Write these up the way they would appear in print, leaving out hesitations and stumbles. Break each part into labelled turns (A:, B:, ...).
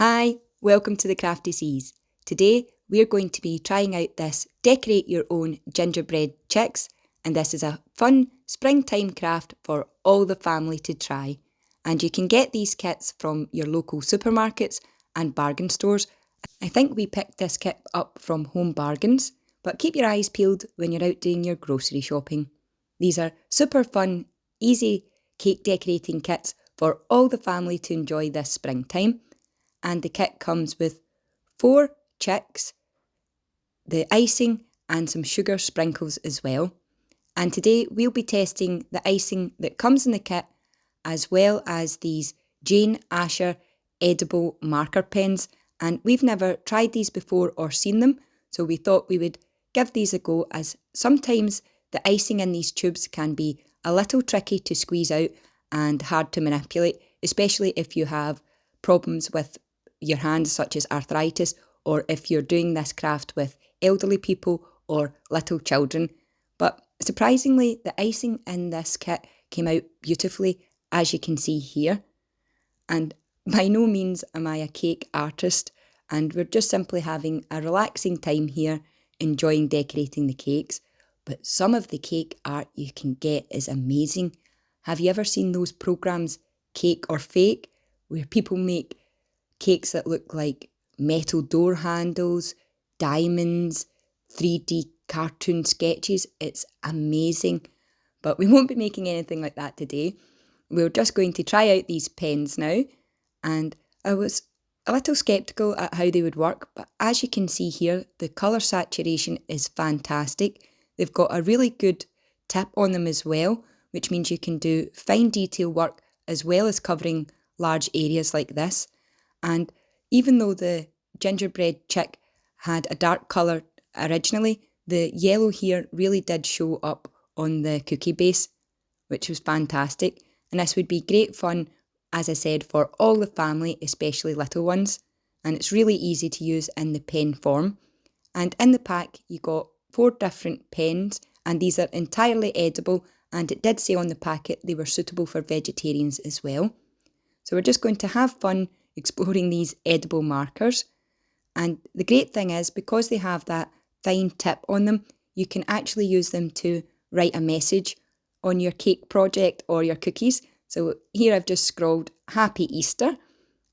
A: Hi, welcome to the Crafty Seas. Today we're going to be trying out this decorate your own gingerbread chicks, and this is a fun springtime craft for all the family to try. And you can get these kits from your local supermarkets and bargain stores. I think we picked this kit up from Home Bargains, but keep your eyes peeled when you're out doing your grocery shopping. These are super fun, easy cake decorating kits for all the family to enjoy this springtime. And the kit comes with 4 chicks, the icing and some sugar sprinkles as well. And today we'll be testing the icing that comes in the kit, as well as these Jane Asher edible marker pens. And we've never tried these before or seen them, so we thought we would give these a go, as sometimes the icing in these tubes can be a little tricky to squeeze out and hard to manipulate, especially if you have problems with your hands such as arthritis, or if you're doing this craft with elderly people or little children. But surprisingly, the icing in this kit came out beautifully, as you can see here. And by no means am I a cake artist, and we're just simply having a relaxing time here, enjoying decorating the cakes. But some of the cake art you can get is amazing. Have you ever seen those programs, Cake or Fake, where people make cakes that look like metal door handles, diamonds, 3D cartoon sketches? It's amazing. But we won't be making anything like that today. We're just going to try out these pens now. And I was a little sceptical at how they would work, but as you can see here, the colour saturation is fantastic. They've got a really good tip on them as well, which means you can do fine detail work as well as covering large areas like this. And even though the gingerbread chick had a dark colour originally, the yellow here really did show up on the cookie base, which was fantastic. And this would be great fun, as I said, for all the family, especially little ones. And it's really easy to use in the pen form. And in the pack, you got 4 different pens, and these are entirely edible. And it did say on the packet they were suitable for vegetarians as well. So we're just going to have fun exploring these edible markers. And the great thing is, because they have that fine tip on them, you can actually use them to write a message on your cake project or your cookies. So here I've just scrawled Happy Easter,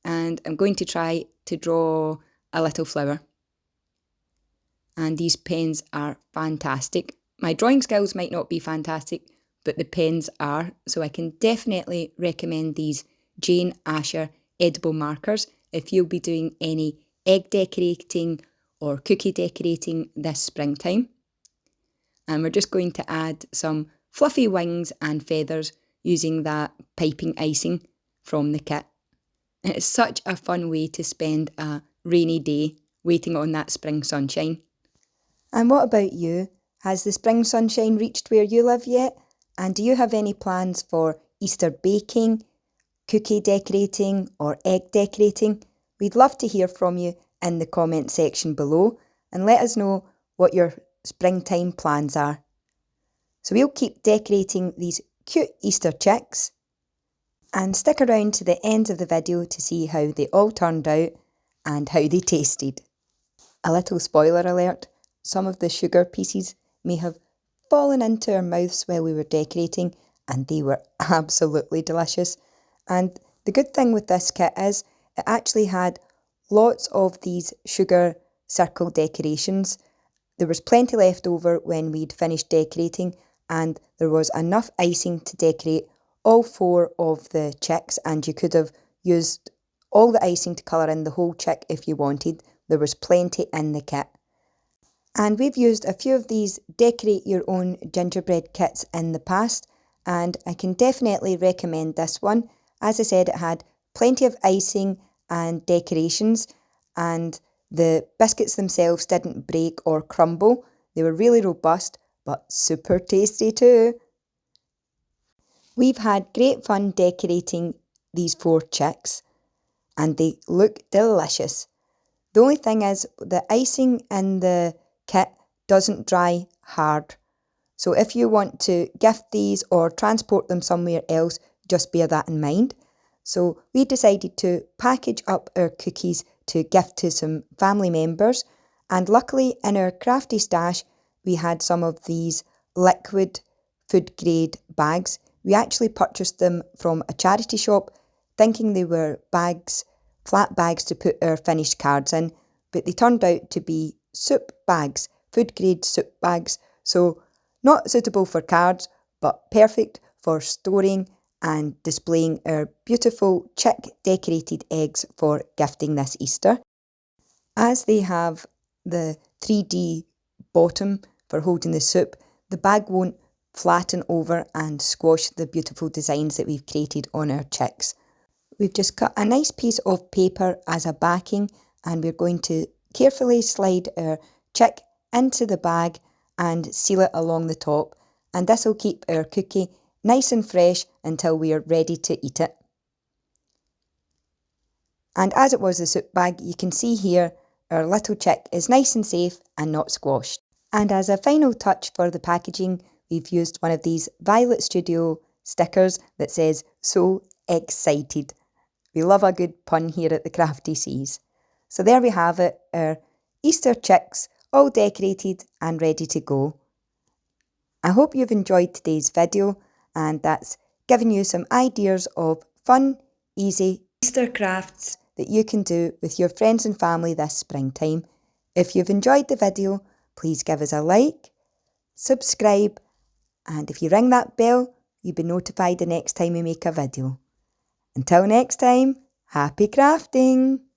A: and I'm going to try to draw a little flower. And these pens are fantastic. My drawing skills might not be fantastic, but the pens are, so I can definitely recommend these Jane Asher edible markers if you'll be doing any egg decorating or cookie decorating this springtime. And we're just going to add some fluffy wings and feathers using that piping icing from the kit. And it's such a fun way to spend a rainy day waiting on that spring sunshine. And what about you? Has the spring sunshine reached where you live yet? And do you have any plans for Easter baking, cookie decorating or egg decorating? We'd love to hear from you in the comment section below, and let us know what your springtime plans are. So we'll keep decorating these cute Easter chicks, and stick around to the end of the video to see how they all turned out and how they tasted. A little spoiler alert, some of the sugar pieces may have fallen into our mouths while we were decorating, and they were absolutely delicious. And the good thing with this kit is it actually had lots of these sugar circle decorations. There was plenty left over when we'd finished decorating, and there was enough icing to decorate all 4 of the chicks, and you could have used all the icing to colour in the whole chick if you wanted. There was plenty in the kit. And we've used a few of these decorate your own gingerbread kits in the past, and I can definitely recommend this one. As I said, it had plenty of icing and decorations, and the biscuits themselves didn't break or crumble. They were really robust, but super tasty too. We've had great fun decorating these 4 chicks, and they look delicious. The only thing is, the icing in the kit doesn't dry hard. So if you want to gift these or transport them somewhere else, just bear that in mind. So we decided to package up our cookies to gift to some family members, and luckily in our crafty stash we had some of these liquid food grade bags. We actually purchased them from a charity shop thinking they were bags, flat bags to put our finished cards in, but they turned out to be soup bags, food grade soup bags, so not suitable for cards but perfect for storing and displaying our beautiful chick decorated eggs for gifting this Easter. As they have the 3D bottom for holding the soup, the bag won't flatten over and squash the beautiful designs that we've created on our chicks. We've just cut a nice piece of paper as a backing, and we're going to carefully slide our chick into the bag and seal it along the top, and this will keep our cookie nice and fresh until we are ready to eat it. And as it was the soup bag, you can see here our little chick is nice and safe and not squashed. And as a final touch for the packaging, we've used one of these Violet Studio stickers that says "So excited." We love a good pun here at the Crafty Seas. So there we have it, our Easter chicks all decorated and ready to go. I hope you've enjoyed today's video, and that's given you some ideas of fun, easy Easter crafts that you can do with your friends and family this springtime. If you've enjoyed the video, please give us a like, subscribe, and if you ring that bell, you'll be notified the next time we make a video. Until next time, happy crafting!